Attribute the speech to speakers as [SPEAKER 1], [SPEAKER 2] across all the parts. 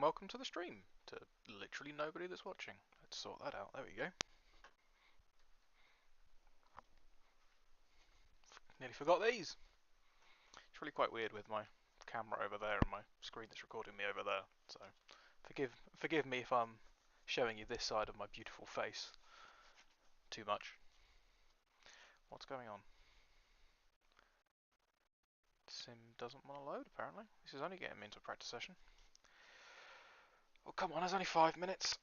[SPEAKER 1] welcome to the stream, to literally nobody that's watching. Let's sort that out, there we go. Nearly forgot these. It's really quite weird with my camera over there and my screen that's recording me over there, so forgive me if I'm showing you this side of my beautiful face too much. What's going on? Sim doesn't want to load, apparently. This is only getting me into a practice session. Oh, come on, there's only 5 minutes.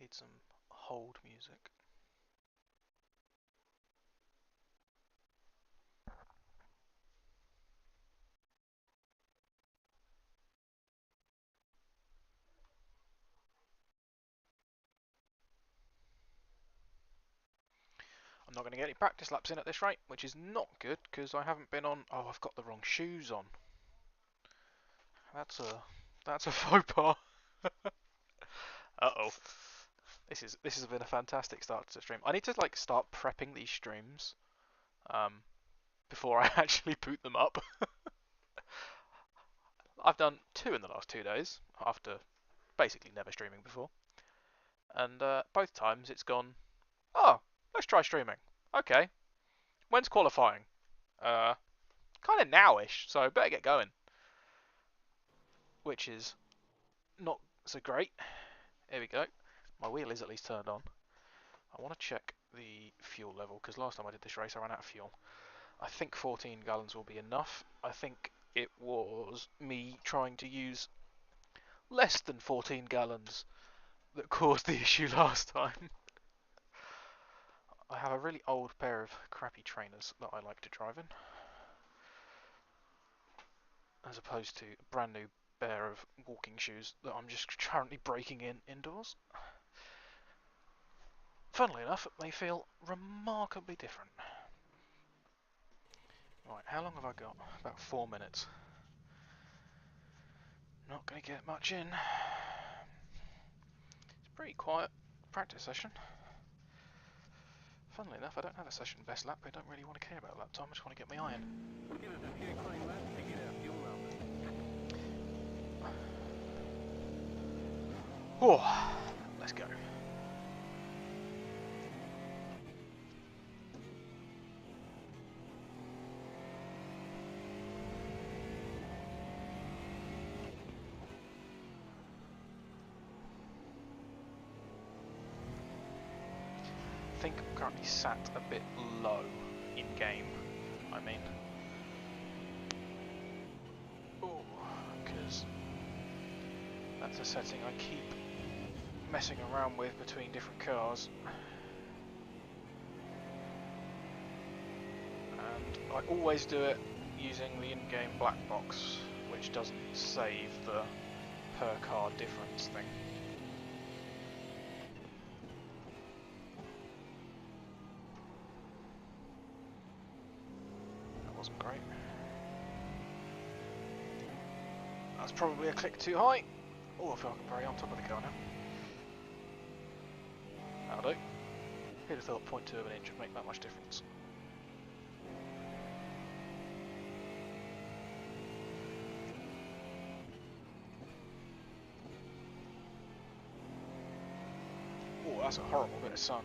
[SPEAKER 1] Need some hold music. I'm not going to get any practice laps in at this rate, which is not good because I haven't been on. Oh, I've got the wrong shoes on. That's a faux pas. Uh-oh. This has been a fantastic start to the stream. I need to like start prepping these streams before I actually boot them up. I've done 2 in the last 2 days after basically never streaming before, and both times it's gone. Oh, let's try streaming. Okay, when's qualifying? Kind of nowish, so better get going. Which is not so great. Here we go. My wheel is at least turned on. I want to check the fuel level because last time I did this race I ran out of fuel. I think 14 gallons will be enough. I think it was me trying to use less than 14 gallons that caused the issue last time. I have a really old pair of crappy trainers that I like to drive in, as opposed to a brand new pair of walking shoes that I'm just currently breaking in indoors. Funnily enough, they feel remarkably different. Right, how long have I got? About 4 minutes. Not going to get much in. It's a pretty quiet practice session. Funnily enough, I don't have a session best lap. I don't really want to care about lap time. I just want to get my iron. Oh, let's go. I think I'm currently sat a bit low in game. I mean, because that's a setting I keep messing around with between different cars, and I always do it using the in-game black box, which doesn't save the per car difference thing. Wasn't great. That's probably a click too high. Oh, I feel like I'm very on top of the car now. That'll do. Who'd have thought 0.2 of an inch would make that much difference? Oh, that's a horrible bit of sun.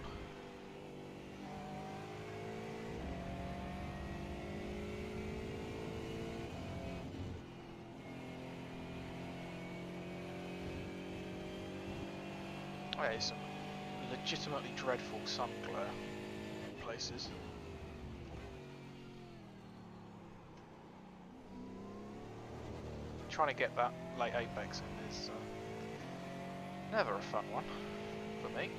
[SPEAKER 1] Oh, yeah, some legitimately dreadful sun glare in places. Trying to get that late apex in is never a fun one for me.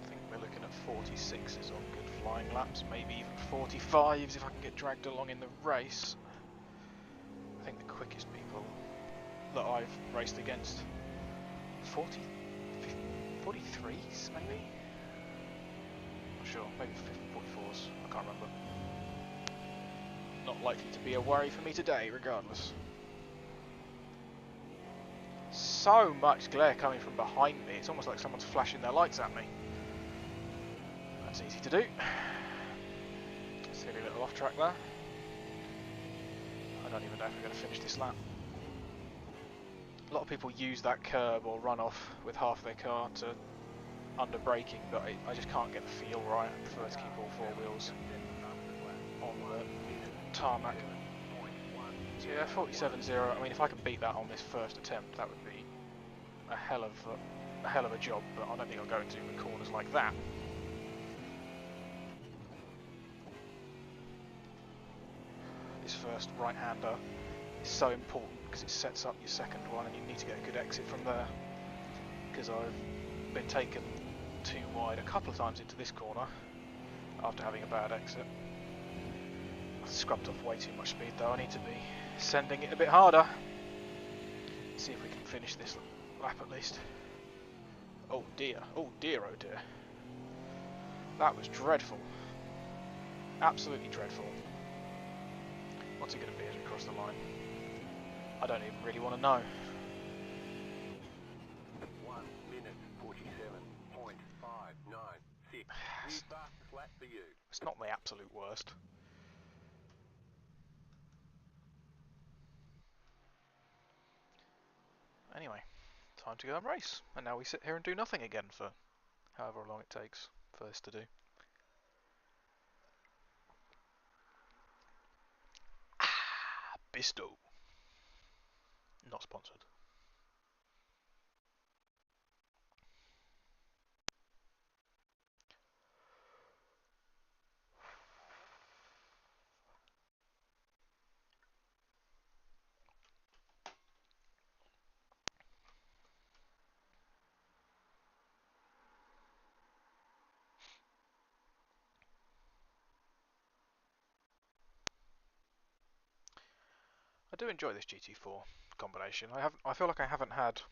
[SPEAKER 1] I think we're looking at 46s on good flying laps, maybe even 45s if I can get dragged along in the race. I think the quickest people that I've raced against, 43s maybe? Not sure, maybe 44s, I can't remember. not likely to be a worry for me today, regardless. So much glare coming from behind me, it's almost like someone's flashing their lights at me. That's easy to do. Silly little off track there. I don't even know if we're going to finish this lap. A lot of people use that curb or run off with half their car to under braking, but I just can't get the feel right. I prefer to keep all four wheels on the tarmac. So yeah, 47.0. I mean, if I can beat that on this first attempt, that would be a hell of a job. But I don't think I'll go into the corners like that. This first right-hander is so important because it sets up your second one, and you need to get a good exit from there. Because I've been taken too wide a couple of times into this corner after having a bad exit. I've scrubbed off way too much speed though. I need to be sending it a bit harder. See if we can finish this lap at least. Oh dear, oh dear, oh dear. That was dreadful. Absolutely dreadful. What's it going to be as we cross the line? I don't even really want to know.
[SPEAKER 2] 1 minute 47.596. Fastest lap for you.
[SPEAKER 1] It's not the absolute worst. Anyway, time to go and race. And now we sit here and do nothing again for however long it takes for this to do. Bisto. Not sponsored. I do enjoy this GT4 combination. I feel like I haven't had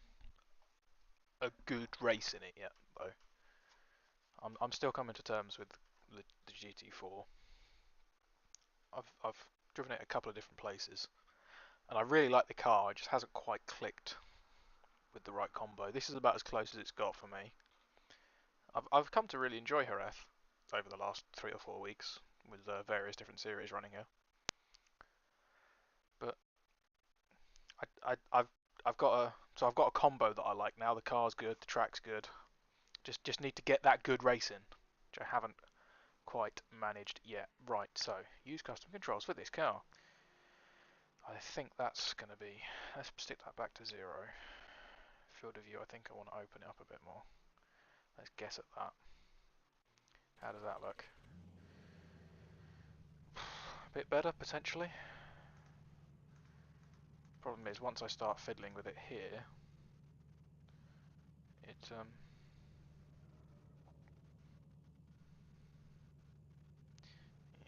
[SPEAKER 1] a good race in it yet, though. I'm still coming to terms with the GT4. I've driven it a couple of different places, and I really like the car. It just hasn't quite clicked with the right combo. This is about as close as it's got for me. I've come to really enjoy Jerez over the last 3 or 4 weeks with various different series running here. But I've got a combo that I like now. The car's good, the track's good. Just need to get that good race in, which I haven't quite managed yet. Right, so use custom controls for this car. I think that's going to be, let's stick that back to 0. Field of view, I think I want to open it up a bit more. Let's guess at that. How does that look? A bit better, potentially. Problem is, once I start fiddling with it here,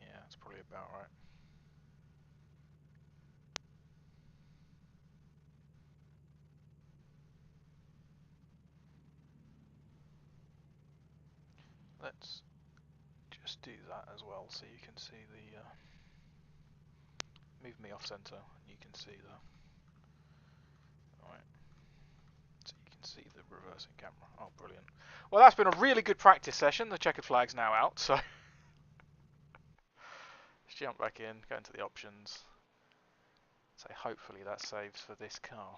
[SPEAKER 1] yeah, that's probably about right. Let's just do that as well, so you can see the, move me off center, and you can see the, right, so you can see the reversing camera. Oh, brilliant. Well, that's been a really good practice session. The checkered flag's now out, so let's jump back in, go into the options. So hopefully that saves for this car.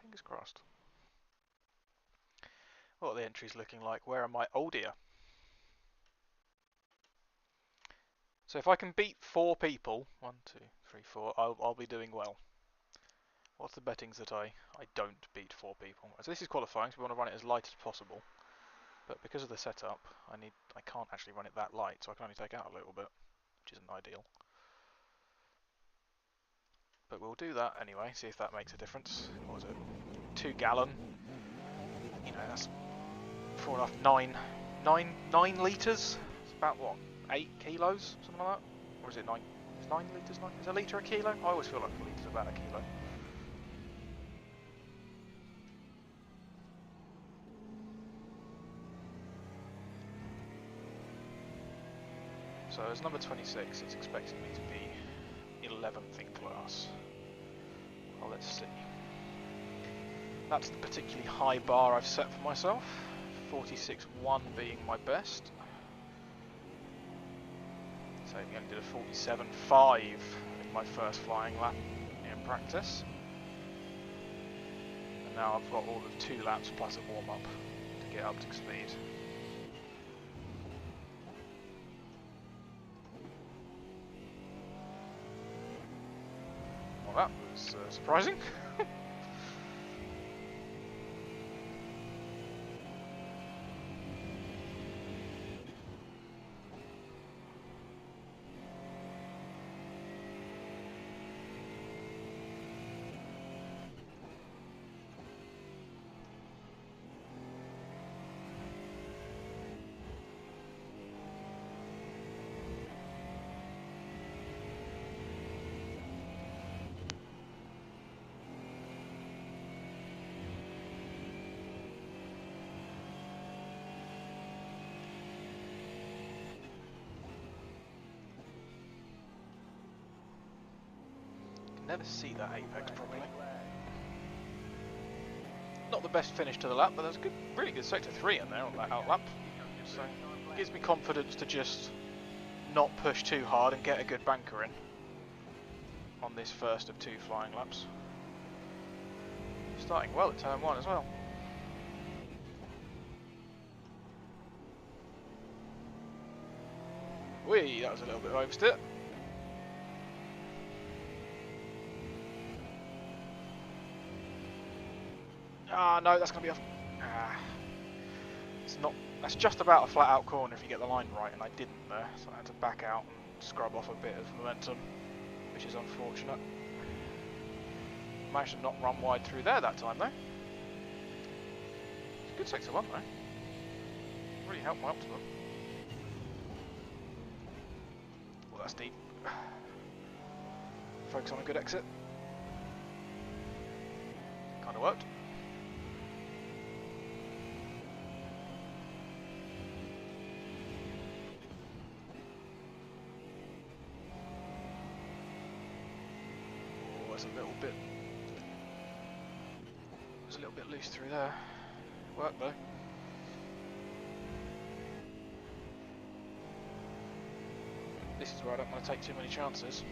[SPEAKER 1] Fingers crossed. What are the entries looking like? Where am I? Oh dear. So if I can beat 4 people, 1, 2, 3, 4, I'll be doing well. What's the bettings that I don't beat 4 people? So this is qualifying, so we want to run it as light as possible. But because of the setup, I can't actually run it that light, so I can only take out a little bit, which isn't ideal. But we'll do that anyway, see if that makes a difference. What was it? 2 gallon. You know, that's 4.5, 9 litres? It's about what? 8 kilos? Something like that? Or is it 9? Is 9 litres 9? Is a litre a kilo? I always feel like a litre's about a kilo. So as number 26, it's expecting me to be 11th in class. Well, let's see. That's the particularly high bar I've set for myself. 46.1 being my best. So we only did a 47.5 in my first flying lap in practice. And now I've got all of 2 laps plus a warm-up to get up to speed. Well, that was surprising. Never see that apex properly. Not the best finish to the lap, but there's a good, really good sector 3 in there on that out lap. So it gives me confidence to just not push too hard and get a good banker in on this first of 2 flying laps. Starting well at turn 1 as well. Whee, that was a little bit of oversteer. Ah, no, that's going to be a... it's not... That's just about a flat out corner if you get the line right, and I didn't there, so I had to back out and scrub off a bit of momentum, which is unfortunate. Managed to not run wide through there that time though. It's a good sector 1 though. Really helped my optimum. Well, that's deep. Focus on a good exit. Kind of worked. Oh, it's a little bit. It's a little bit loose through there. Worked though. This is where I don't want to take too many chances.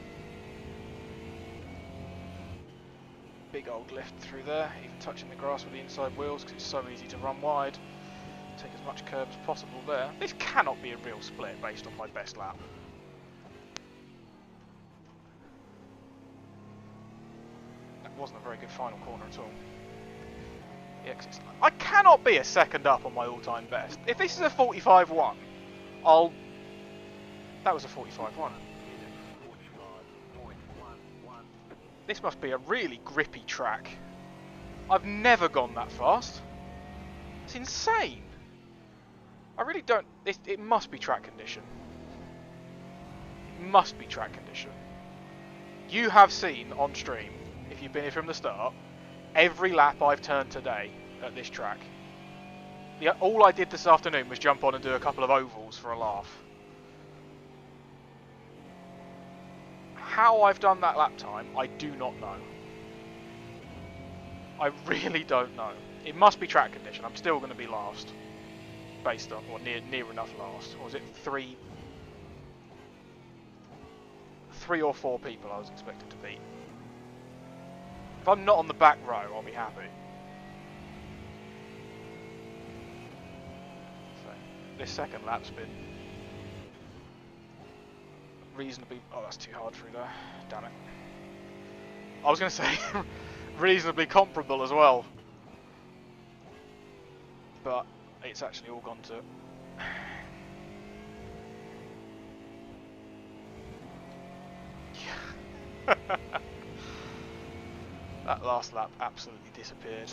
[SPEAKER 1] Big old lift through there, even touching the grass with the inside wheels because it's so easy to run wide. Take as much curb as possible there. This cannot be a real split based on my best lap. That wasn't a very good final corner at all. The exit's... I cannot be a second up on my all-time best. If this is a 45.1, I'll... That was a 45.1. This must be a really grippy track. I've never gone that fast. It's insane. I really don't... It must be track condition. It must be track condition. You have seen on stream, if you've been here from the start, every lap I've turned today at this track. All I did this afternoon was jump on and do a couple of ovals for a laugh. How I've done that lap time, I do not know. I really don't know. It must be track condition. I'm still going to be last. Based on, or near enough last. Or was it three or four people I was expected to beat? If I'm not on the back row, I'll be happy. So, this second lap's been reasonably... Oh, that's too hard through there. Damn it. I was going to say reasonably comparable as well. But it's actually all gone to... That last lap absolutely disappeared.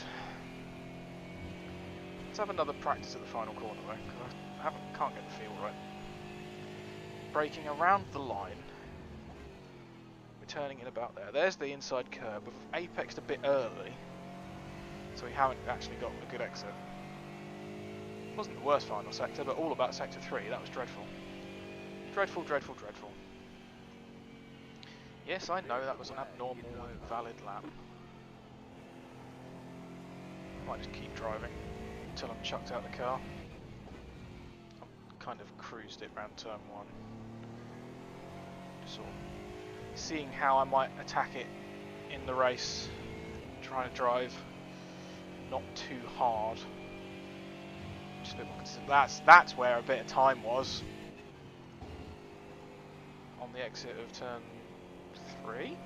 [SPEAKER 1] Let's have another practice at the final corner though, because I can't get the feel right. Braking around the line. We're turning in about there. There's the inside curb. We've apexed a bit early, so we haven't actually got a good exit. Wasn't the worst final sector, but all about sector 3. That was dreadful. Dreadful, dreadful, dreadful. Yes, I know that was an abnormal, invalid lap. I might just keep driving until I'm chucked out the car. I've kind of cruised it round turn 1. Just sort of seeing how I might attack it in the race. Trying to drive not too hard. Just a bit more consistent. That's where a bit of time was. On the exit of turn 3? 1,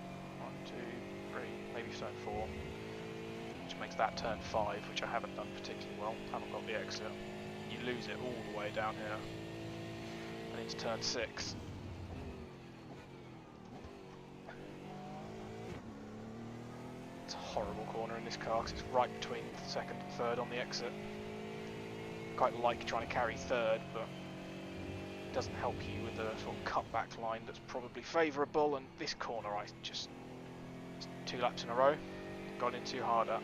[SPEAKER 1] 2, 3, maybe turn 4. Which makes that turn 5, which I haven't done particularly well. Haven't got the exit. You lose it all the way down here. And into turn 6. It's a horrible corner in this car because it's right between 2nd and 3rd on the exit. Quite like trying to carry 3rd, but it doesn't help you with a sort of cutback line that's probably favourable, and this corner I just 2 laps in a row got in too hard at.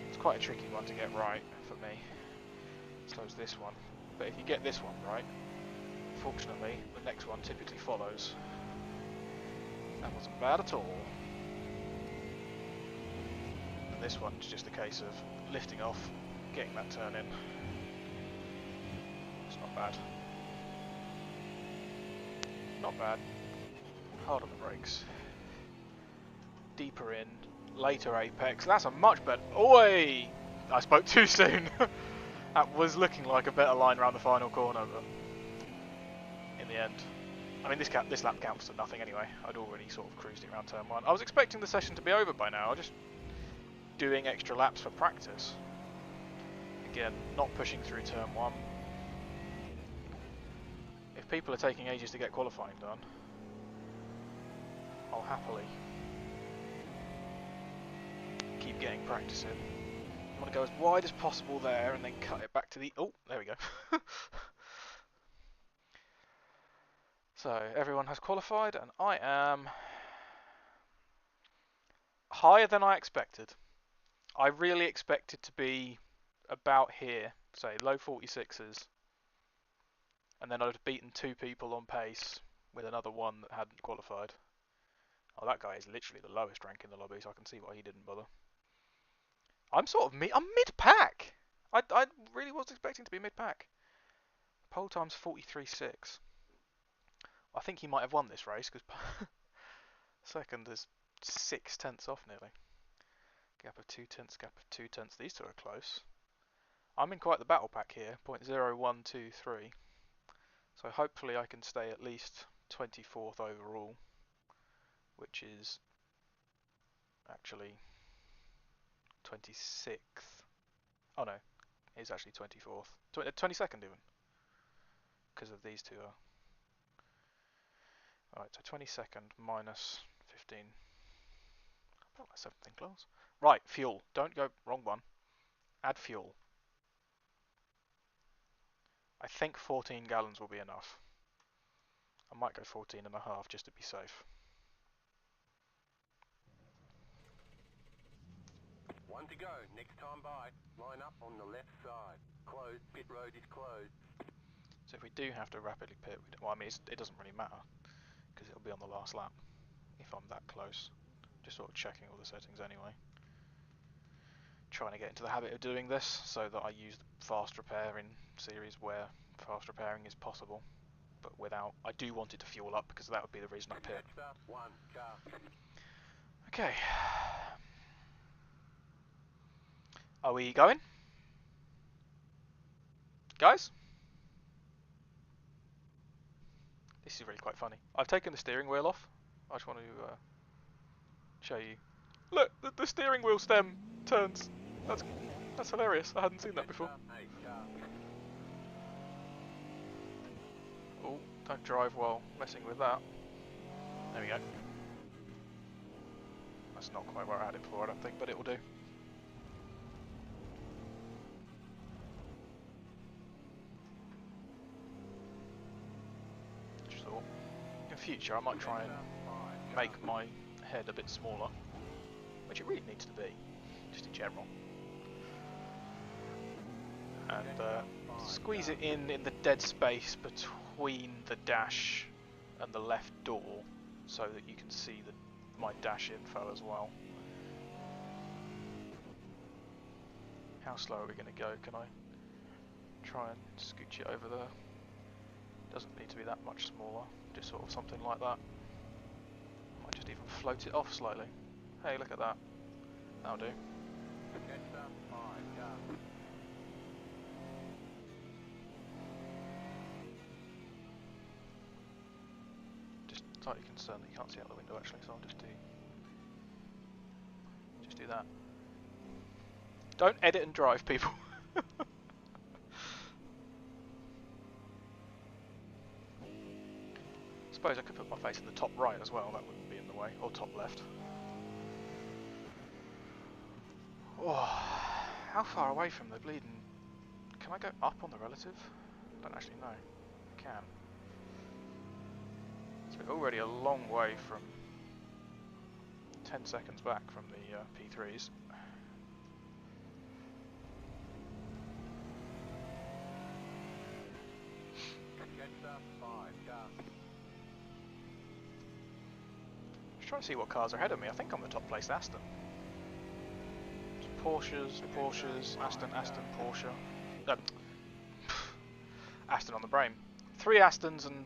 [SPEAKER 1] It's quite a tricky one to get right for me. So is this one. But if you get this one right, fortunately the next one typically follows. That wasn't bad at all. And this one's just a case of lifting off, getting that turn in. It's not bad. Not bad. Hard on the brakes. Deeper in. Later apex. That's a much better... Oi! I spoke too soon. That was looking like a better line around the final corner, but in the end... I mean, this lap counts for nothing anyway. I'd already sort of cruised it around turn 1. I was expecting the session to be over by now. I was just doing extra laps for practice. Again, not pushing through turn 1. If people are taking ages to get qualifying done, I'll happily keep getting practice in. I'm going to go as wide as possible there and then cut it back to the... Oh, there we go. So, everyone has qualified and I am higher than I expected. I really expected to be about here, say low 46s, and then I'd have beaten 2 people on pace with another one that hadn't qualified. Oh, that guy is literally the lowest rank in the lobby, so I can see why he didn't bother. I'm mid-pack! I really was expecting to be mid-pack. Pole time's 43.6. I think he might have won this race, because second is 6 tenths off nearly. Gap of 2 tenths, gap of 2 tenths. These two are close. I'm in quite the battle pack here, 0.0123. So hopefully I can stay at least 24th overall, which is actually 26th. Oh no, it's actually 24th. 22nd even, because of these two are... Alright, so 22nd minus 15. I felt like 17 close. Right, fuel. Don't go... Wrong one. Add fuel. I think 14 gallons will be enough. I might go 14 and a half just to be safe.
[SPEAKER 2] One to go. Next time by. Line up on the left side. Closed. Pit road is closed.
[SPEAKER 1] So if we do have to rapidly pit, well, I mean, it doesn't really matter, because it'll be on the last lap, if I'm that close. Just sort of checking all the settings anyway. Trying to get into the habit of doing this, so that I use fast repair in series where fast repairing is possible, but without... I do want it to fuel up, because that would be the reason I pit.
[SPEAKER 2] One car.
[SPEAKER 1] Okay. Are we going? Guys? This is really quite funny. I've taken the steering wheel off. I just want to show you. Look, the steering wheel stem turns. That's hilarious. I hadn't seen that before. Oh, don't drive while messing with that. There we go. That's not quite where I had it before, I don't think, but it will do. Just thought, in future I might try and make my head a bit smaller, which it really needs to be, just in general. And squeeze it in the dead space between the dash and the left door so that you can see my dash info as well. How slow are we going to go? Can I try and scooch it over there? Doesn't need to be that much smaller, just sort of something like that. Might just even float it off slightly. Hey, look at that. That'll do. Just slightly concerned that you can't see out the window actually, so I'll just do that. Don't edit and drive, people. Suppose I could put my face in the top right as well, that wouldn't be in the way, or top left. Oh, how far away from the bleeding... Can I go up on the relative? I don't actually know. I can. So we're already a long way from 10 seconds back from the P3s. Just trying to see what cars are ahead of me. I think I'm the top placed Aston. Porsches, Aston, Porsche. Aston on the brain. 3 Astons and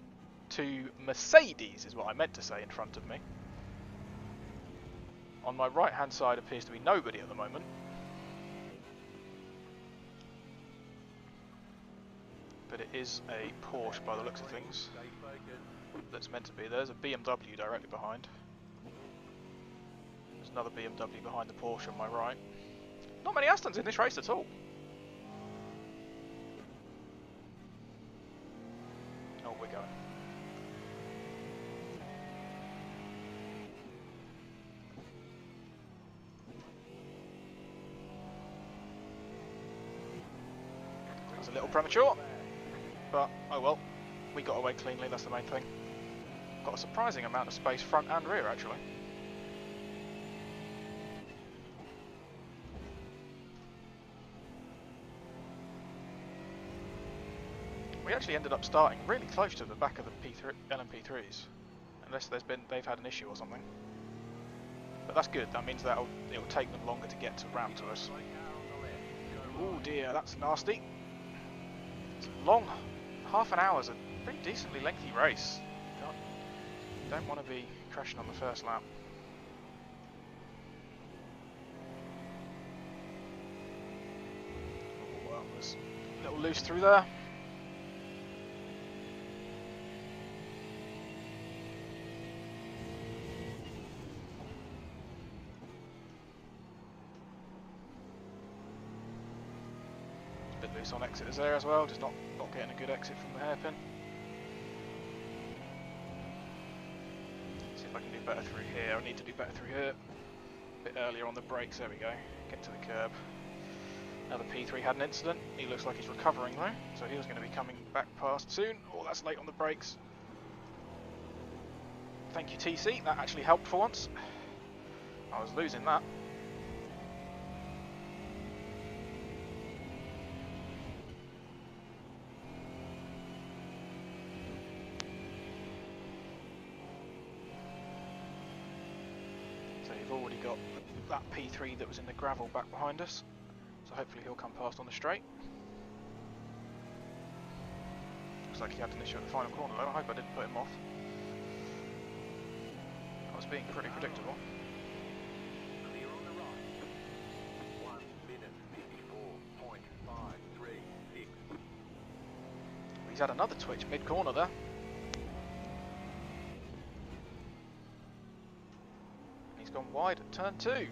[SPEAKER 1] 2 Mercedes is what I meant to say in front of me. On my right hand side appears to be nobody at the moment. But it is a Porsche by the looks of things. That's meant to be. There's a BMW directly behind. There's another BMW behind the Porsche on my right. Not many Astons in this race at all. Oh, we're going. That was a little premature, but oh well. We got away cleanly, that's the main thing. Got a surprising amount of space front and rear actually. We actually ended up starting really close to the back of the LMP3s, unless they've had an issue or something. But that's good. That means that it'll take them longer to get around to us. Oh dear, that's nasty. It's long. Half an hour's a pretty decently lengthy race. Don't want to be crashing on the first lap. Oh, well, was a little loose through there. Bit loose on exit there as well, just not getting a good exit from the hairpin. See if I can do better through here. I need to do better through here. A bit earlier on the brakes, there we go. Get to the curb. Another P3 had an incident. He looks like he's recovering though, so he was going to be coming back past soon. Oh, that's late on the brakes. Thank you TC, that actually helped for once. I was losing that. We've already got that P3 that was in the gravel back behind us, so hopefully he'll come past on the straight. Looks like he had an issue at the final corner though. I hope I didn't put him off. That was being pretty predictable.
[SPEAKER 2] Clear on the right. 1 minute 54.536.
[SPEAKER 1] He's had another twitch mid-corner there. Gone wide at turn 2.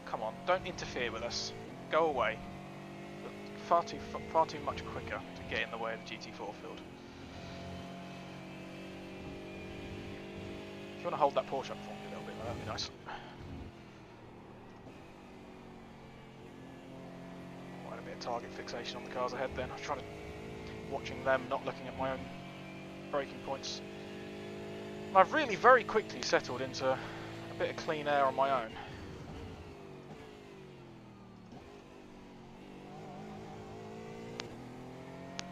[SPEAKER 1] Come on, don't interfere with us. Go away. Far too much quicker to get in the way of the GT4 field. If you want to hold that Porsche up for me a little bit, that'd be nice. Quite a bit of target fixation on the cars ahead then. I was trying to watching them, not looking at my own braking points. And I've really very quickly settled into a bit of clean air on my own.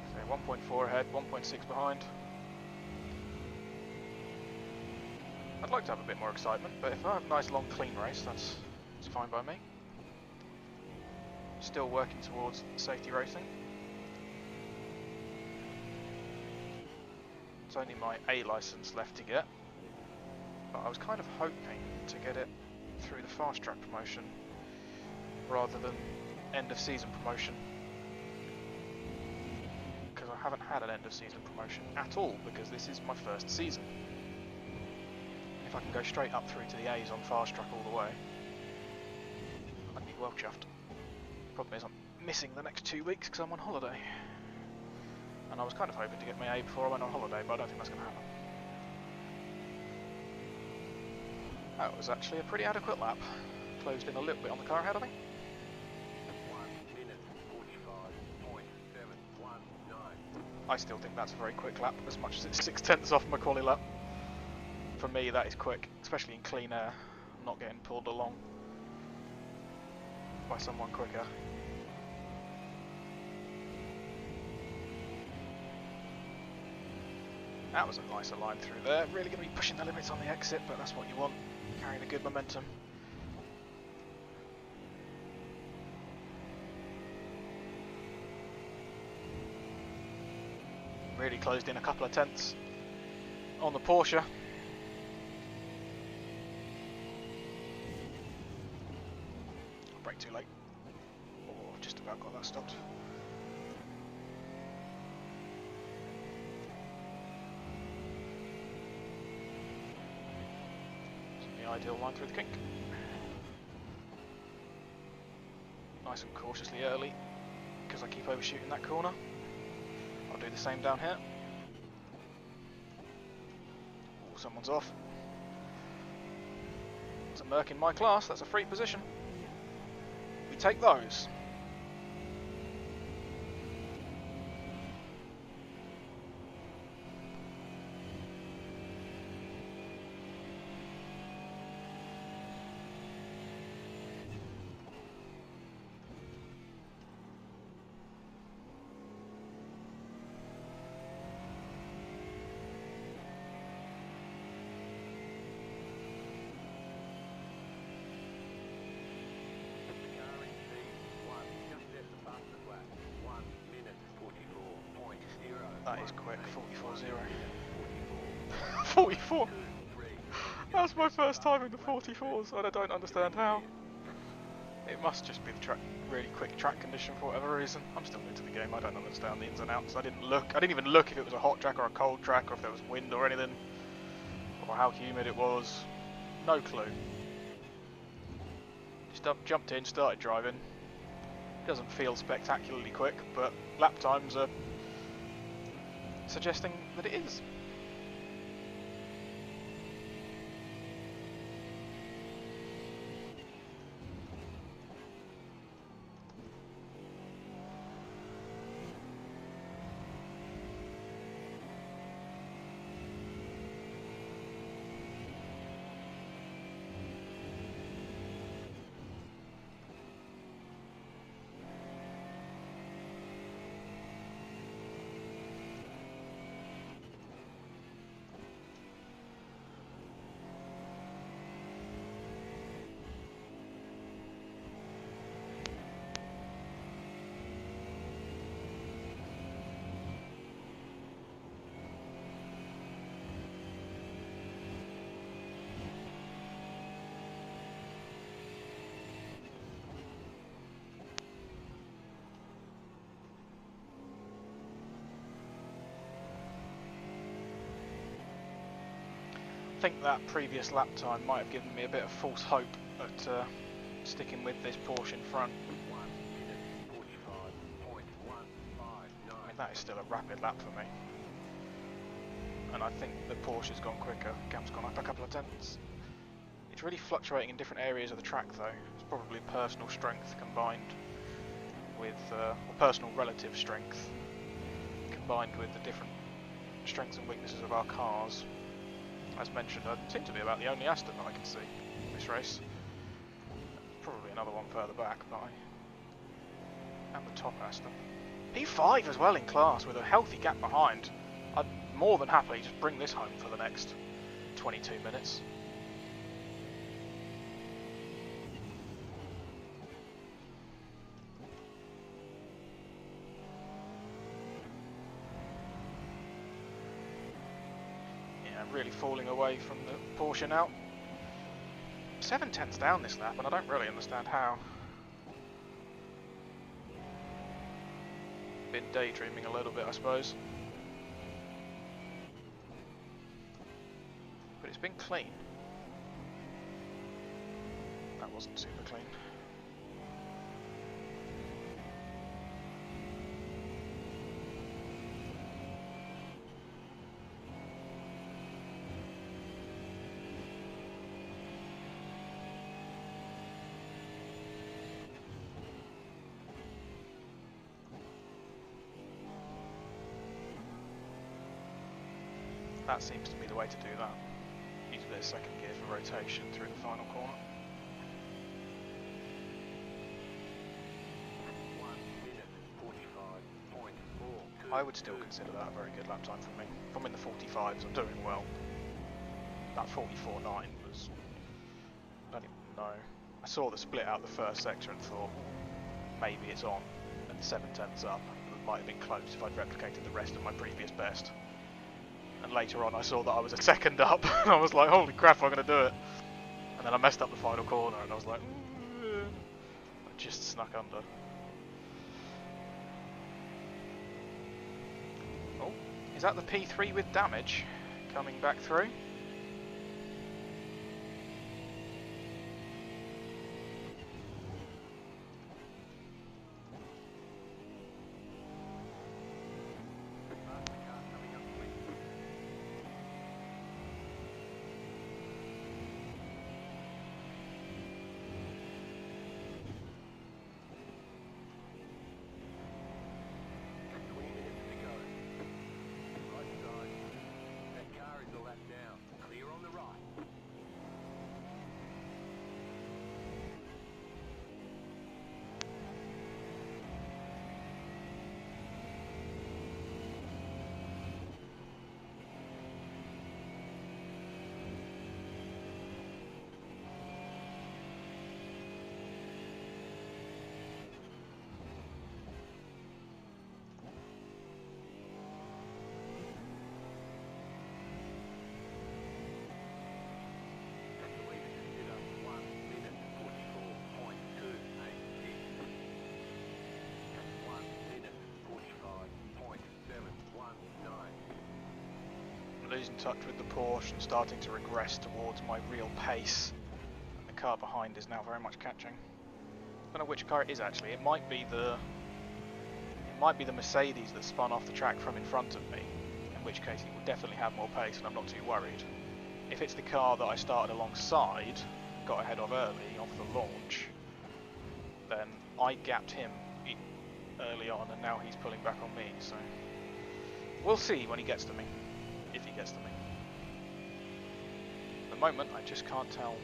[SPEAKER 1] So 1.4 ahead, 1.6 behind. I'd like to have a bit more excitement, but if I have a nice long clean race, that's fine by me. Still working towards safety racing. It's only my A license left to get, but I was kind of hoping to get it through the fast track promotion rather than end of season promotion, because I haven't had an end of season promotion at all because this is my first season. If I can go straight up through to the A's on fast track all the way, I'd be well chuffed. Problem is I'm missing the next 2 weeks because I'm on holiday, and I was kind of hoping to get my A before I went on holiday, but I don't think that's going to happen. That was actually a pretty adequate lap. Closed in a little bit on the car ahead, I think.
[SPEAKER 2] 1 minute 45.719.
[SPEAKER 1] I still think that's a very quick lap, as much as it's 6/10 off my quali lap. For me, that is quick, especially in clean air. I'm not getting pulled along by someone quicker. That was a nicer line through there. Really going to be pushing the limits on the exit, but that's what you want. Carrying a good momentum. Really closed in a couple of tenths on the Porsche. Brake too late. Oh, just about got that stopped. Isn't the ideal line through the kink. Nice and cautiously early, because I keep overshooting that corner. I'll do the same down here. Oh, someone's off. It's a Merc in my class, that's a free position. We take those. That is quick, 44.0. 44! That's my first time in the 44s, and I don't understand how. It must just be the track, really quick track condition for whatever reason. I'm still new to the game, I don't understand the ins and outs. I didn't even look if it was a hot track or a cold track, or if there was wind or anything, or how humid it was. No clue. Just jumped in, started driving. Doesn't feel spectacularly quick, but lap times are suggesting that it is. I think that previous lap time might have given me a bit of false hope at sticking with this Porsche in front. I mean, that is still a rapid lap for me. And I think the Porsche's gone quicker, gap's gone up a couple of tenths. It's really fluctuating in different areas of the track though. It's probably personal strength combined with, or personal relative strength combined with the different strengths and weaknesses of our cars. As mentioned, I seem to be about the only Aston that I can see in this race. Probably another one further back, but I am the top Aston. P5 as well in class with a healthy gap behind. I'd more than happily just bring this home for the next 22 minutes. Yeah, really falling away from the Porsche now. 7/10 down this lap, and I don't really understand how. Been daydreaming a little bit, I suppose. But it's been clean. That wasn't super clean. That seems to be the way to do that. Use a bit of second gear for rotation through the final corner.
[SPEAKER 2] 1 minute 45.4.
[SPEAKER 1] I would still consider that a very good lap time for me. If I'm in the 45s, I'm doing well. That 44.9 was... I don't even know. I saw the split out the first sector and thought, maybe it's on, and 7/10 up. It might have been close if I'd replicated the rest of my previous best. And later on I saw that I was a second up, and I was like, holy crap, I'm going to do it. And then I messed up the final corner, and I was like, I just snuck under. Oh, is that the P3 with damage coming back through? Losing touch with the Porsche and starting to regress towards my real pace. And the car behind is now very much catching. I don't know which car it is actually. It might be the Mercedes that spun off the track from in front of me, in which case it will definitely have more pace and I'm not too worried. If it's the car that I started alongside, got ahead of early off the launch, then I gapped him early on and now he's pulling back on me, so we'll see when he gets to me. If he gets to me. At the moment, I just can't tell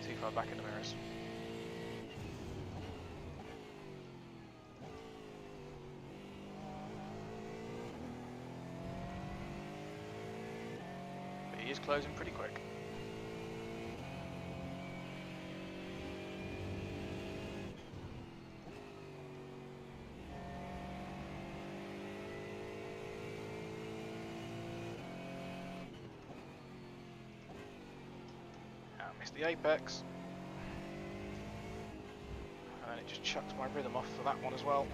[SPEAKER 1] too far back in the mirrors. But he is closing pretty quick. Missed the apex, and then it just chucked my rhythm off for that one as well.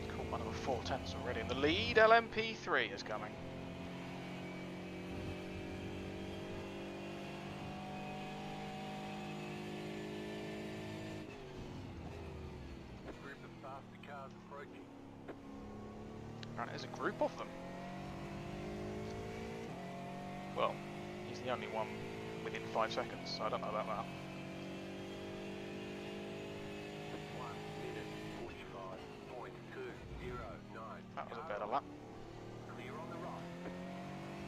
[SPEAKER 1] Caught one of the 4/10s already, and the lead LMP3 is coming.
[SPEAKER 2] A group of faster cars approaching.
[SPEAKER 1] And there's a group of them. Well, he's the only one within 5 seconds, so I don't know about that.
[SPEAKER 2] 1 minute 45.209.
[SPEAKER 1] That was a better lap.
[SPEAKER 2] Clear on the right.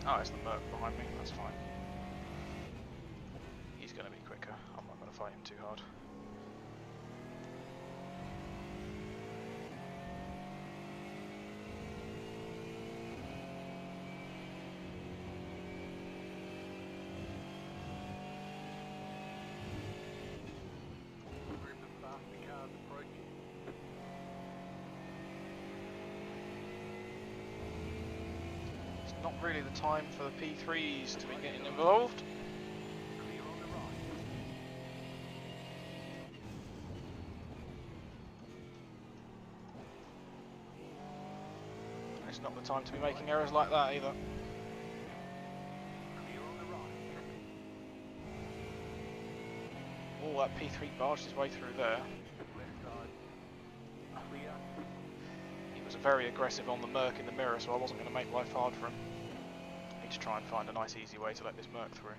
[SPEAKER 1] Oh, it's the Merc behind me, that's fine. He's going to be quicker, I'm not going to fight him too hard. not really the time for the P3s to be getting involved.
[SPEAKER 2] Clear on the right.
[SPEAKER 1] It's not the time to be making errors like that either.
[SPEAKER 2] Clear on the right.
[SPEAKER 1] Oh, that P3 barged his way through there.
[SPEAKER 2] Left side. Clear.
[SPEAKER 1] He was very aggressive on the Merc in the mirror, so I wasn't going to make life hard for him. I need to try and find a nice easy way to let this Merc through.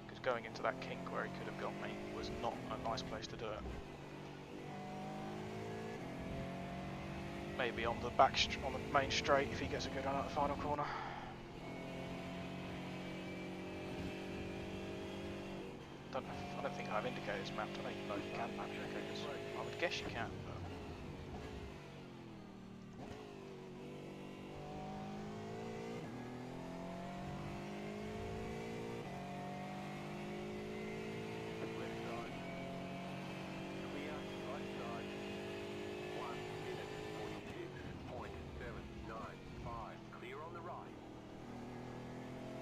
[SPEAKER 1] Because going into that kink where he could have got me was not a nice place to do it. Maybe on the on the main straight if he gets a good run at the final corner. I don't think I have indicators mapped. I don't even know if you can map indicators. I would guess you can, but
[SPEAKER 2] Left side. Clear. Right side. 1 minute 46.795. Clear on the right.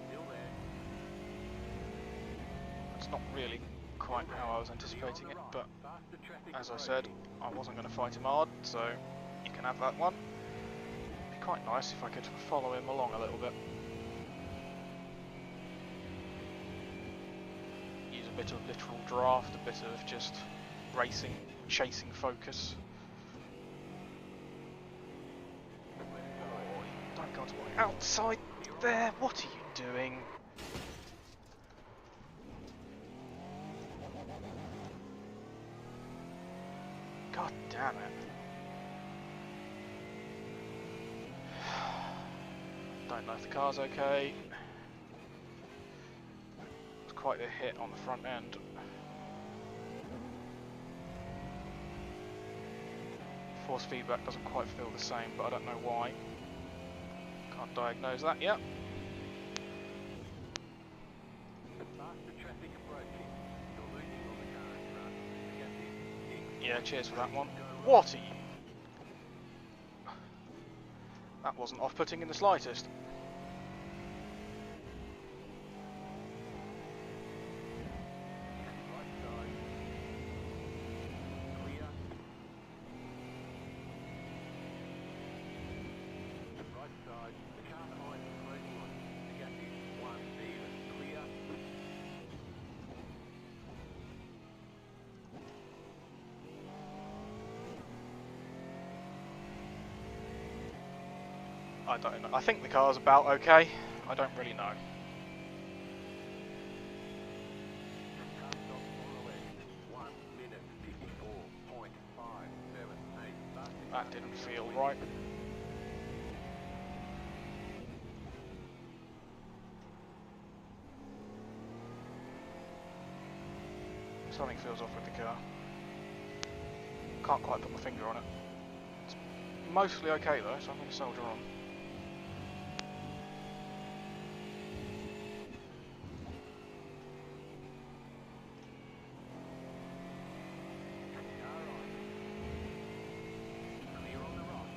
[SPEAKER 2] Still there.
[SPEAKER 1] it's not really quite how I was anticipating it, but as I said, I wasn't going to fight him hard, so you can have that one. It'd be quite nice if I could follow him along a little bit. Use a bit of literal draft, a bit of just racing, chasing focus. Oh, don't go to my outside there, what are you doing? God damn it. Don't know if the car's okay. It's quite a hit on the front end. Force feedback doesn't quite feel the same, but I don't know why. Can't diagnose that yet.
[SPEAKER 2] Faster traffic approaching. You're losing on the current front. Negative.
[SPEAKER 1] Yeah, cheers for that one. What are you? That wasn't off-putting in the slightest.
[SPEAKER 2] Right side. Clear. Right side. The car behind is closing on you. Negative. 1 even. Clear.
[SPEAKER 1] I don't know. I think the car's about okay. I don't really know.
[SPEAKER 2] Car stop on the left. 1 minute 54.578.
[SPEAKER 1] That didn't feel right. Something feels off with the car. Can't quite put my finger on it. It's mostly okay though, so I'm going to soldier on.
[SPEAKER 2] Car on. Clear on the right.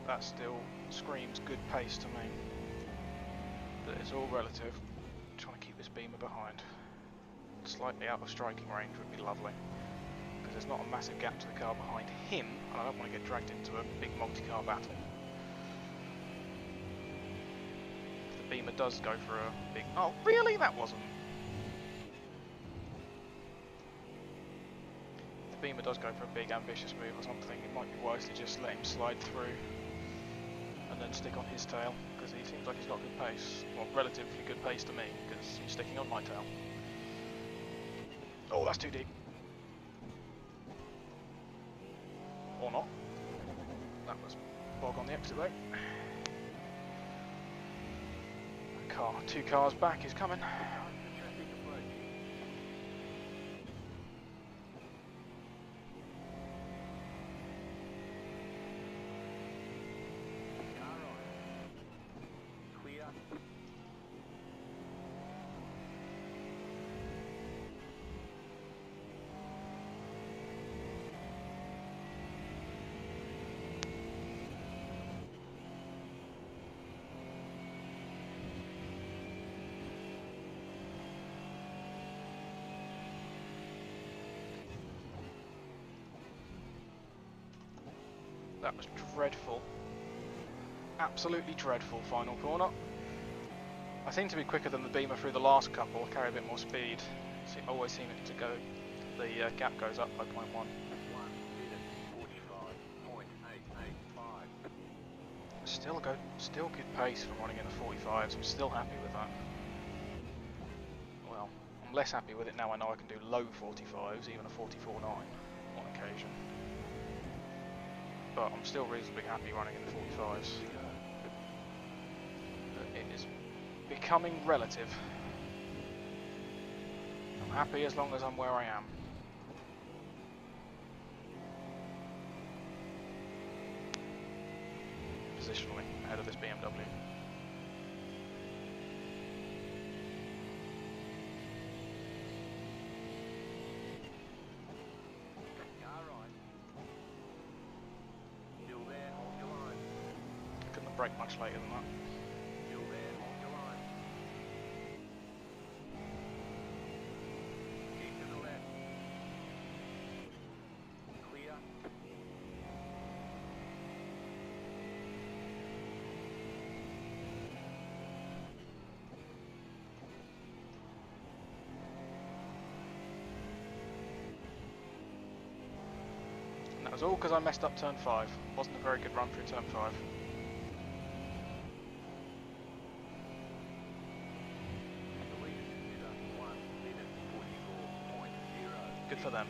[SPEAKER 1] That still screams good pace to me. But it's all relative. I'm trying to keep this beamer behind. Slightly out of striking range would be lovely, because there's not a massive gap to the car behind him, and I don't want to get dragged into a big multi-car battle. If the beamer does go for a big... Oh, really? That wasn't... If the beamer does go for a big ambitious move or something, it might be wise to just let him slide through and then stick on his tail, because he seems like he's got good pace. Well, relatively good pace to me, because he's sticking on my tail. Oh, that's too deep. Or not. That was bog on the exit though. Car, 2 cars back is coming. That was dreadful. Absolutely dreadful final corner. I seem to be quicker than the beamer through the last couple, carry a bit more speed. So always seem it to go, the gap goes up by 0.1.
[SPEAKER 2] 1 minute 45.885.
[SPEAKER 1] Still good pace for running in the 45s, I'm still happy with that. Well, I'm less happy with it now I know I can do low 45s, even a 44.9 on occasion. But I'm still reasonably happy running in the 45s. But it is becoming relative. I'm happy as long as I'm where I am. Positionally, ahead of this BMW. Couldn't have braked much later than that. And that was all because I messed up turn 5. Wasn't a very good run through turn 5. Good for them.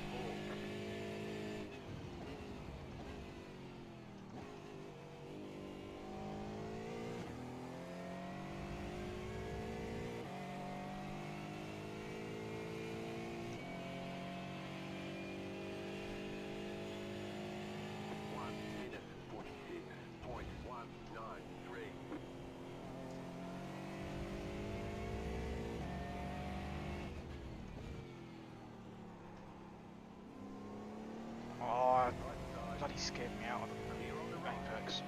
[SPEAKER 1] Bloody scared me out of the apex.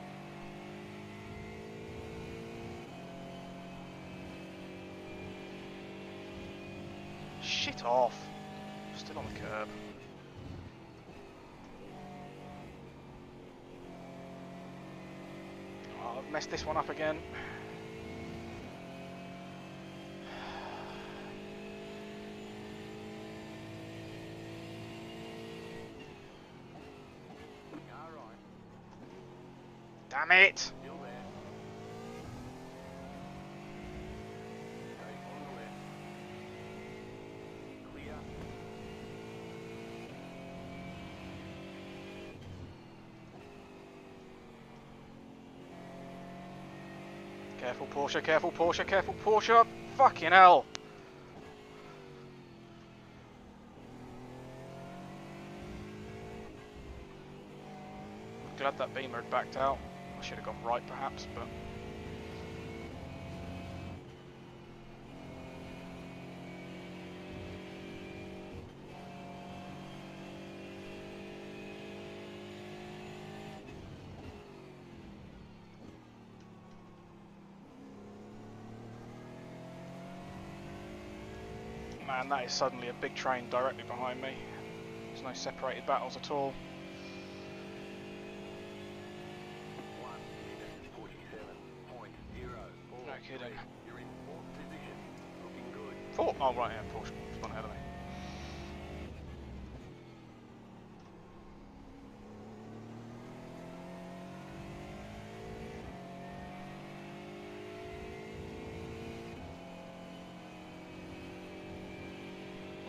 [SPEAKER 1] Shit off! Still on the curb. Oh, I've messed this one up again. Damn it! Careful Porsche, careful Porsche, careful Porsche! Fucking hell! I'm glad that beamer had backed out. I should have gone right perhaps, but... and that is suddenly a big train directly behind me. There's no separated battles at all.
[SPEAKER 2] 1 minute 47.04.
[SPEAKER 1] No kidding.
[SPEAKER 2] You're in fourth position. Looking good.
[SPEAKER 1] Four. Oh right, yeah, Porsche one ahead of me.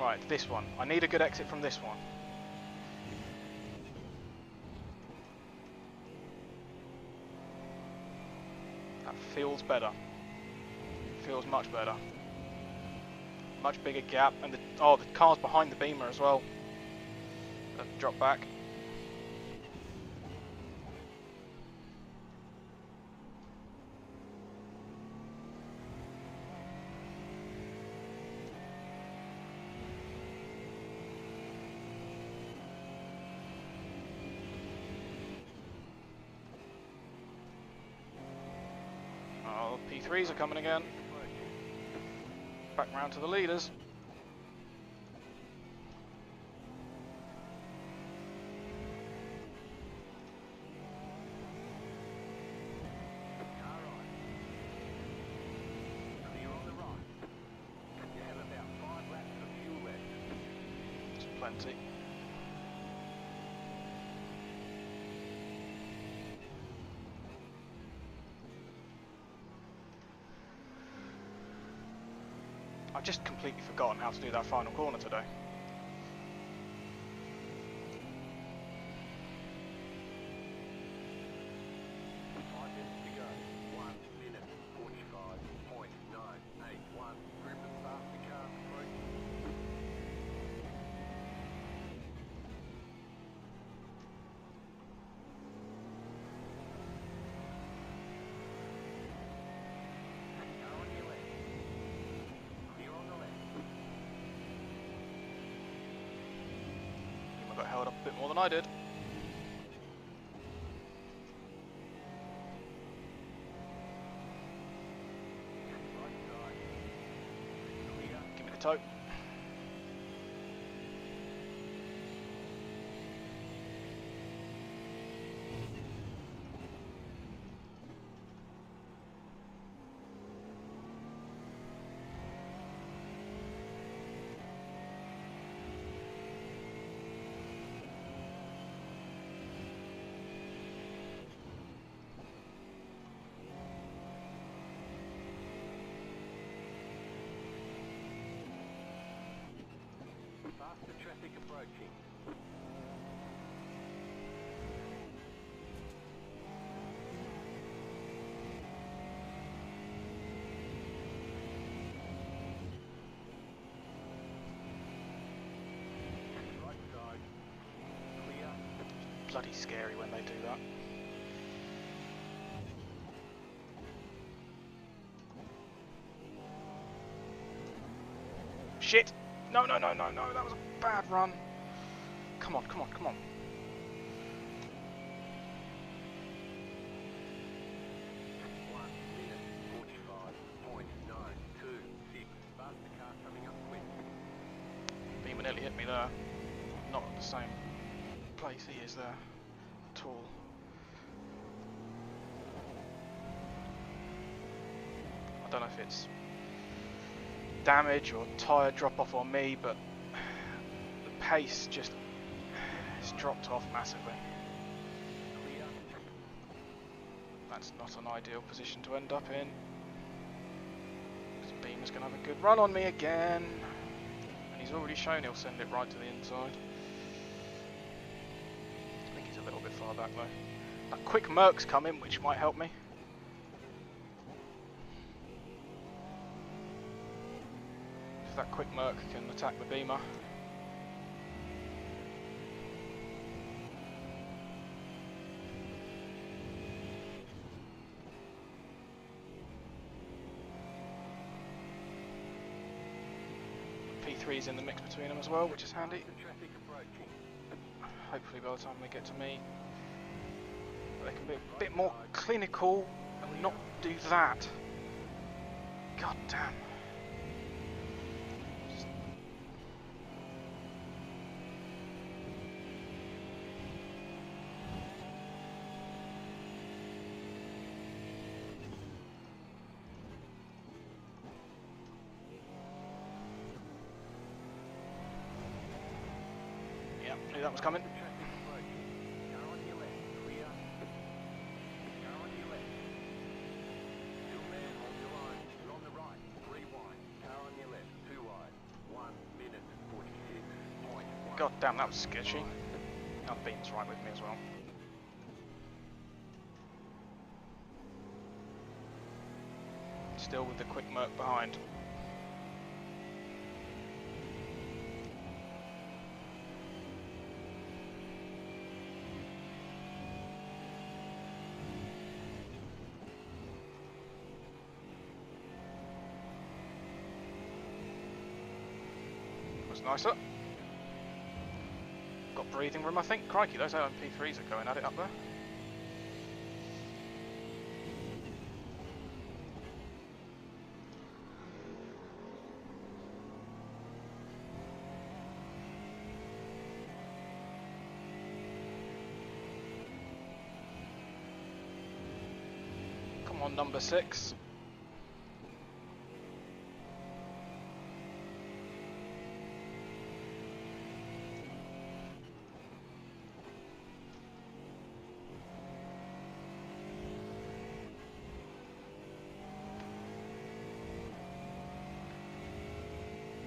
[SPEAKER 1] Right, this one. I need a good exit from this one. That feels better. Feels much better. Much bigger gap, and the car's behind the Beamer as well. Drop back. Oh, P3s are coming again. Back round to the leaders.
[SPEAKER 2] Clear on the right. You have about 5 laps of fuel left.
[SPEAKER 1] It's plenty. I've just completely forgotten how to do that final corner today. I got held up a bit more than I did. Give me the toe.
[SPEAKER 2] Faster traffic approaching. Right side. Clear.
[SPEAKER 1] Bloody scary when they do that. Shit! No, no, no, no, no, that was a bad run. Come on, come on, come on.
[SPEAKER 2] 1 minute 45.926. Faster car coming up quick.
[SPEAKER 1] Beamer nearly hit me there. Not at the same place he is there at all. I don't know if it's damage or tyre drop off on me, but the pace just has dropped off massively.
[SPEAKER 2] Clear.
[SPEAKER 1] That's not an ideal position to end up in. This Beamer's going to have a good run on me again. And he's already shown he'll send it right to the inside. I think he's a little bit far back though. That quick Merc's coming, which might help me. If that quick Merc can attack the Beamer. P3's in the mix between them as well, which is handy.
[SPEAKER 2] Faster traffic approaching.
[SPEAKER 1] Hopefully by the time they get to me, they can be a bit more clinical and not do that. God damn. Just that was coming.
[SPEAKER 2] Traffic approaching. Car on your left, clear. Car on your left. Still man, hold your line. You're on the right, 3 wide. Car on your left, 2 wide. 1 minute 46.1.
[SPEAKER 1] God damn, that was sketchy. That beam's right with me as well. Still with the quick merc behind. That's nicer. Got breathing room, I think. Crikey, those LMP3s are going at it up there. Come on, number 6.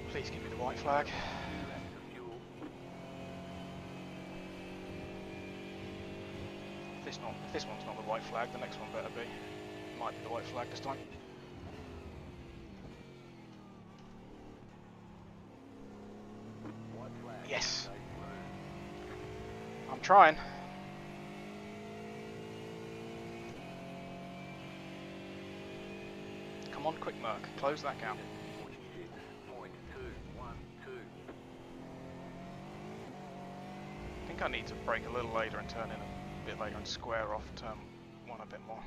[SPEAKER 1] Please give me the white flag. If this one's not the white flag, the next one better be. Might be the white flag this time. Yes! I'm trying. Come on, quick merc. Close that gap. I think I need to brake a little later and turn in a bit later and square off turn 1 a bit more.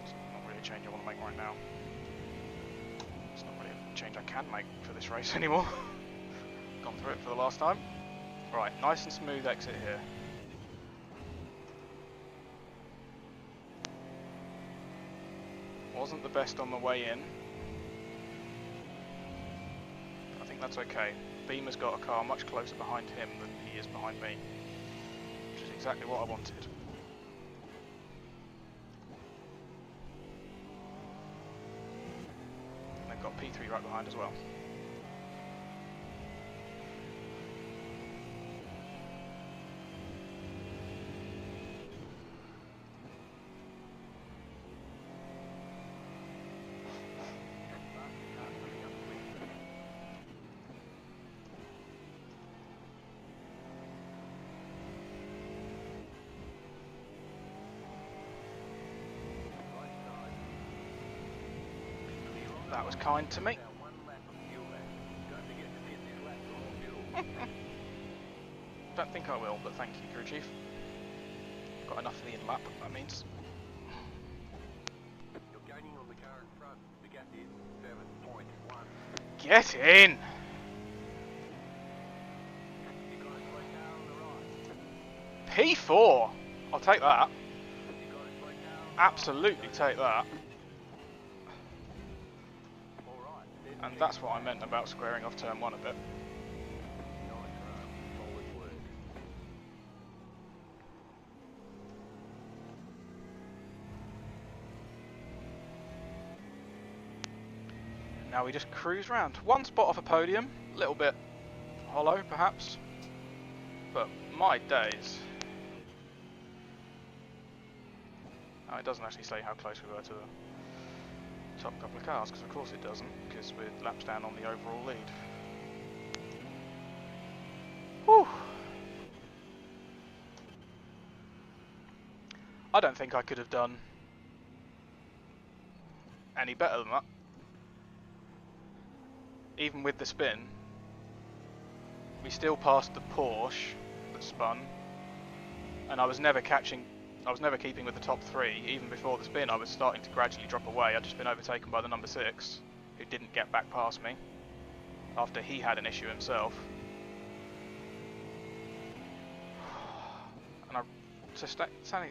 [SPEAKER 1] It's not really a change I want to make right now. It's not really a change I can make for this race anymore. Gone through it for the last time. Right, nice and smooth exit here. Wasn't the best on the way in. I think that's okay. Beamer's got a car much closer behind him than he is behind me, which is exactly what I wanted. And they've got P3 right behind as well. That was kind to me. Don't think I will, but thank you, crew chief. Got enough for the in-lap, that means.
[SPEAKER 2] You're gaining on the car in front. The gap is 7.1.
[SPEAKER 1] Get in!
[SPEAKER 2] You got a slow car on the right.
[SPEAKER 1] P4! I'll take that.
[SPEAKER 2] You got a slow car on the
[SPEAKER 1] Absolutely take that.
[SPEAKER 2] Alright.
[SPEAKER 1] And that's what I meant about squaring off turn 1 a bit.
[SPEAKER 2] Nice run. Solid work.
[SPEAKER 1] Now we just cruise round. One spot off a podium, a little bit hollow perhaps, but my days. Oh, it doesn't actually say how close we were to the top couple of cars, because of course it doesn't, because we're laps down on the overall lead. Whew. I don't think I could have done any better than that. Even with the spin, we still passed the Porsche that spun, and I was never keeping with the top 3. Even before the spin, I was starting to gradually drop away. I'd just been overtaken by the number 6, who didn't get back past me after he had an issue himself. And I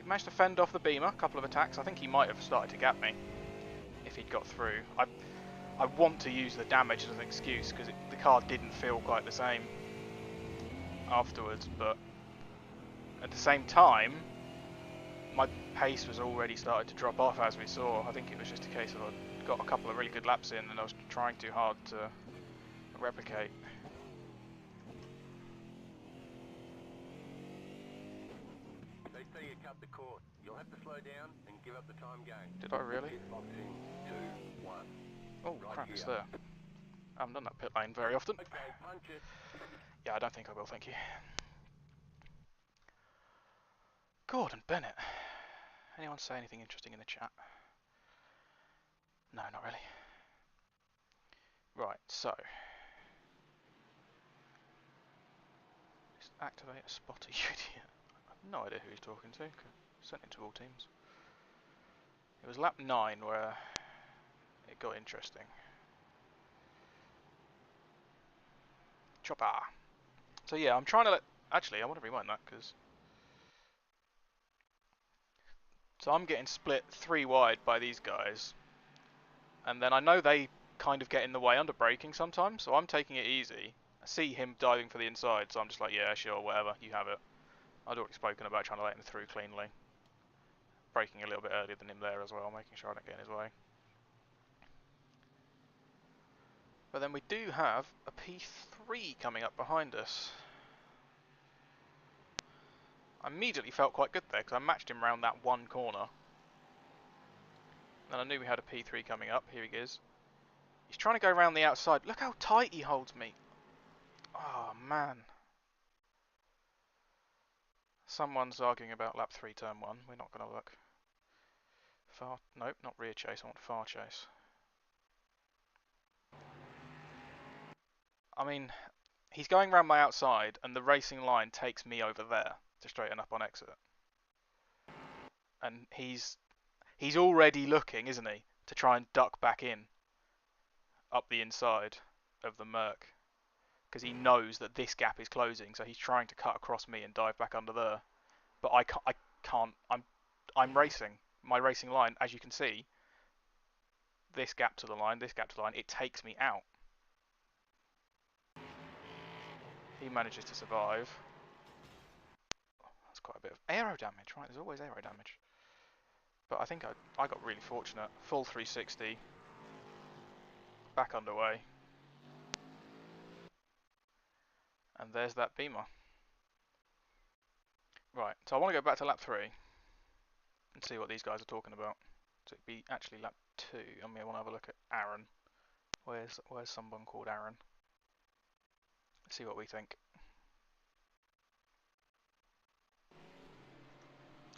[SPEAKER 1] managed to fend off the Beamer, a couple of attacks. I think he might have started to gap me if he'd got through. I want to use the damage as an excuse because the car didn't feel quite the same afterwards, but at the same time, my pace was already starting to drop off as we saw. I think it was just a case of I got a couple of really good laps in and I was trying too hard to replicate.
[SPEAKER 2] They say you cut the course. You'll have to slow down and give up the time gain.
[SPEAKER 1] Did I really?
[SPEAKER 2] Pit box in 2, 1.
[SPEAKER 1] Oh
[SPEAKER 2] Right
[SPEAKER 1] crap, it's
[SPEAKER 2] here.
[SPEAKER 1] there. I haven't done that pit lane very often.
[SPEAKER 2] Okay, punch it.
[SPEAKER 1] Yeah, I don't think I will, thank you. Gordon Bennett. Anyone say anything interesting in the chat? No, not really. Right, so. Let's activate a spotter UD. I have no idea who he's talking to. Sent it to all teams. It was lap 9 where it got interesting. Chopper. So yeah, I'm trying to let... Actually, I want to rewind that because... So I'm getting split 3 wide by these guys. And then I know they kind of get in the way under braking sometimes, so I'm taking it easy. I see him diving for the inside, so I'm just like, yeah, sure, whatever, you have it. I'd already spoken about trying to let him through cleanly. Braking a little bit earlier than him there as well, making sure I don't get in his way. But then we do have a P3 coming up behind us. I immediately felt quite good there, because I matched him around that one corner. And I knew we had a P3 coming up, here he is. He's trying to go around the outside. Look how tight he holds me. Oh, man. Someone's arguing about lap 3, turn 1. We're not going to look. Far, nope, not rear chase, I want far chase. I mean, he's going around my outside, and the racing line takes me over there to straighten up on exit. And he's already looking, isn't he, to try and duck back in up the inside of the Merc, because he knows that this gap is closing, so he's trying to cut across me and dive back under there. But I can't. I'm racing. My racing line, as you can see, this gap to the line, it takes me out. He manages to survive. That's quite a bit of aero damage, right? There's always aero damage. But I think I got really fortunate. Full 360. Back underway. And there's that Beamer. Right, so I want to go back to lap 3 and see what these guys are talking about. So it'd be actually lap 2. I mean, I want to have a look at Aaron. Where's someone called Aaron? Let's see what we think.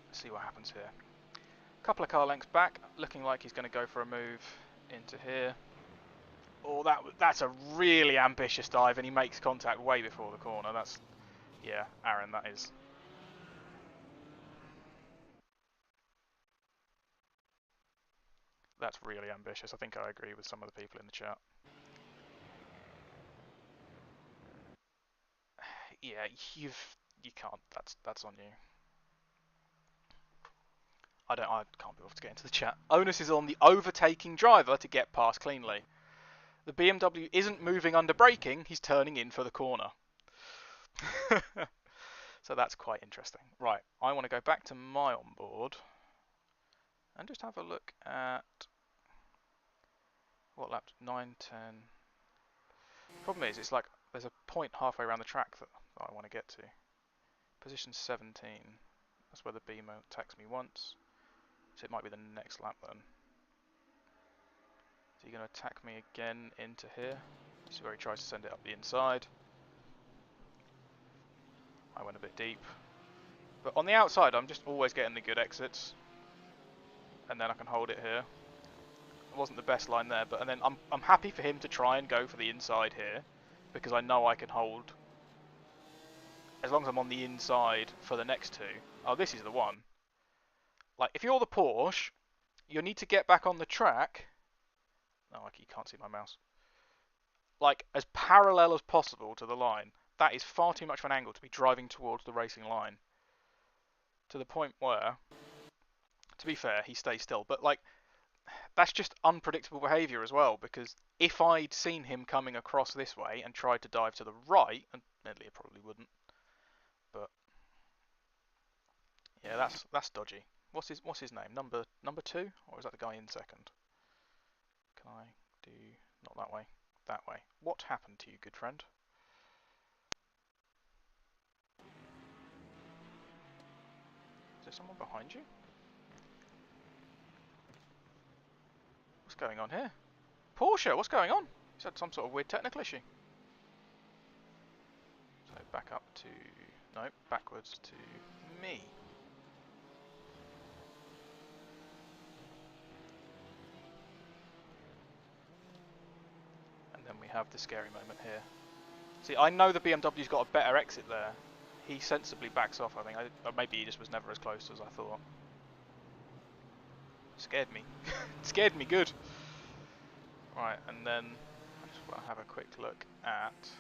[SPEAKER 1] Let's see what happens here. Couple of car lengths back, looking like he's going to go for a move into here. Oh, that's a really ambitious dive, and he makes contact way before the corner. That's, yeah, Aaron, that is. That's really ambitious. I think I agree with some of the people in the chat. Yeah, you can't. That's on you. I can't be able to get into the chat. Onus is on the overtaking driver to get past cleanly. The BMW isn't moving under braking, he's turning in for the corner. So that's quite interesting. Right, I want to go back to my onboard and just have a look at what lap 9, 10. Problem is, it's like there's a point halfway around the track that I want to get to. Position 17. That's where the Beamer attacks me once. So it might be the next lap then. Is he going to attack me again into here? This is where he tries to send it up the inside. I went a bit deep. But on the outside, I'm just always getting the good exits. And then I can hold it here. It wasn't the best line there, but and then I'm happy for him to try and go for the inside here, because I know I can hold, as long as I'm on the inside for the next two. Oh, this is the one. Like, if you're the Porsche, you need to get back on the track. No, you can't see my mouse. Like, as parallel as possible to the line. That is far too much of an angle to be driving towards the racing line. To the point where, to be fair, he stays still. But, like, that's just unpredictable behaviour as well, because if I'd seen him coming across this way and tried to dive to the right, and admittedly it probably wouldn't, but yeah, that's dodgy. What's his name? Number two, or is that the guy in second? Can I do not that way? That way. What happened to you, good friend? Is there someone behind you? What's going on here? Porsche, what's going on? He's had some sort of weird technical issue. So back up to... no, backwards to me. And then we have the scary moment here. See, I know the BMW's got a better exit there. He sensibly backs off, I think. Or maybe he just was never as close as I thought. Scared me. Scared me good. Right, and then I just want to have a quick look at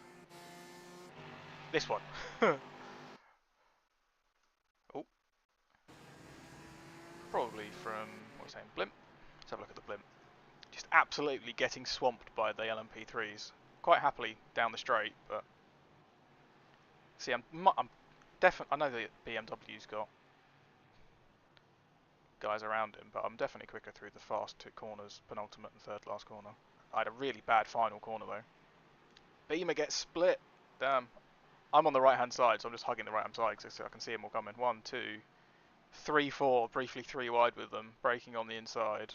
[SPEAKER 1] this one. Oh, probably from, what are you saying, blimp? Let's have a look at the blimp. Just absolutely getting swamped by the LMP3s. Quite happily down the straight, but... see, I'm definitely... I know the BMW's got guys around him, but I'm definitely quicker through the fast two corners, penultimate and third last corner. I had a really bad final corner though. Beamer gets split. Damn. I'm on the right hand side, so I'm just hugging the right hand side so I can see them all coming. 1, 2, 3, 4, briefly 3 wide with them, braking on the inside.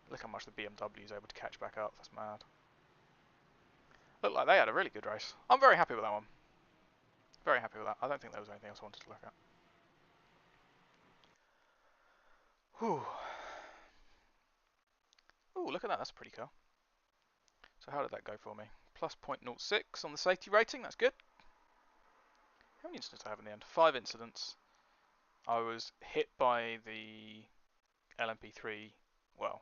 [SPEAKER 1] Look how much the BMW is able to catch back up. That's mad. Looked like they had a really good race. I'm very happy with that one. Very happy with that. I don't think there was anything else I wanted to look at. Whew. Ooh, look at that. That's a pretty car. So how did that go for me? Plus 0.06 on the safety rating. That's good. How many incidents did I have in the end? 5 incidents. I was hit by the LMP3. Well,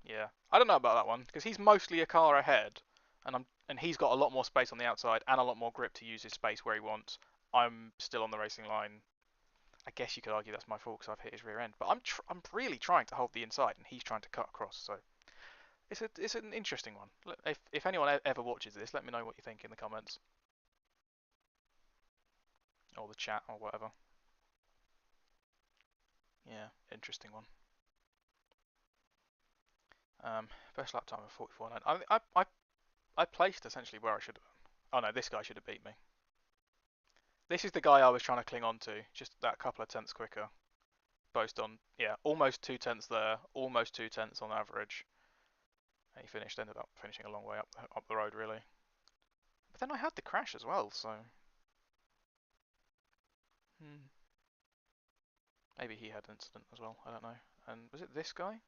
[SPEAKER 1] yeah. I don't know about that one because he's mostly a car ahead, and he's got a lot more space on the outside and a lot more grip to use his space where he wants. I'm still on the racing line. I guess you could argue that's my fault because I've hit his rear end, but I'm really trying to hold the inside and he's trying to cut across. So it's an interesting one. If anyone ever watches this, let me know what you think in the comments or the chat or whatever. Yeah, interesting one. Best lap time of 44.9. I placed essentially where I should have. Oh no, this guy should have beat me. This is the guy I was trying to cling on to, just that couple of tenths quicker. Boast on, yeah, almost 2 tenths there, almost 2 tenths on average. And he ended up finishing a long way up the road, really. But then I had the crash as well, so... Maybe he had an incident as well, I don't know. And was it this guy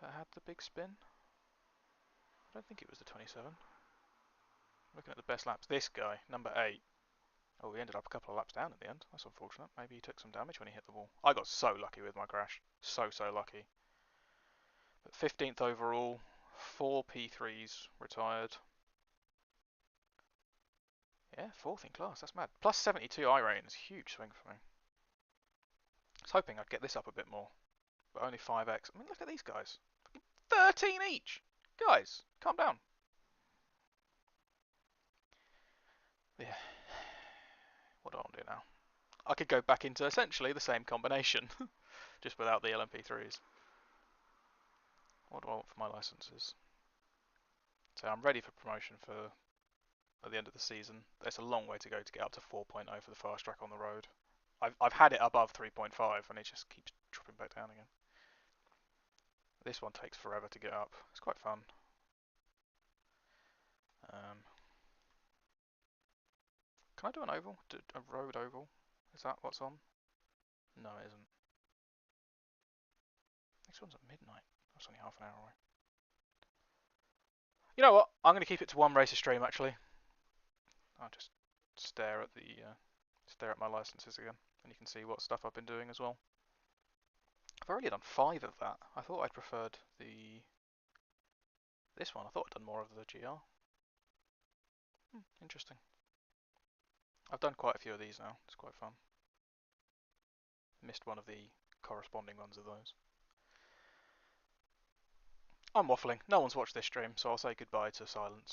[SPEAKER 1] that had the big spin? I don't think it was the 27. Looking at the best laps, this guy, number 8. Oh, we ended up a couple of laps down at the end. That's unfortunate. Maybe he took some damage when he hit the wall. I got so lucky with my crash. So lucky. But 15th overall, 4 P3s retired. Yeah, 4th in class. That's mad. Plus 72 I rating is a huge swing for me. I was hoping I'd get this up a bit more. But only 5x. I mean, look at these guys. 13 each! Guys, calm down. Yeah. What do I want to do now? I could go back into essentially the same combination. Just without the LMP3s. What do I want for my licenses? So I'm ready for promotion for at the end of the season. There's a long way to go to get up to 4.0 for the fast track on the road. I've had it above 3.5 and it just keeps dropping back down again. This one takes forever to get up. It's quite fun. Can I do an oval? A road oval? Is that what's on? No, it isn't. Next one's at midnight. That's only half an hour away. You know what? I'm going to keep it to one race a stream actually. I'll just stare at my licenses again, and you can see what stuff I've been doing as well. I've already done 5 of that. I thought I'd preferred this one. I thought I'd done more of the GR. Interesting. I've done quite a few of these now. It's quite fun. Missed one of the corresponding ones of those. I'm waffling. No one's watched this stream, so I'll say goodbye to silence.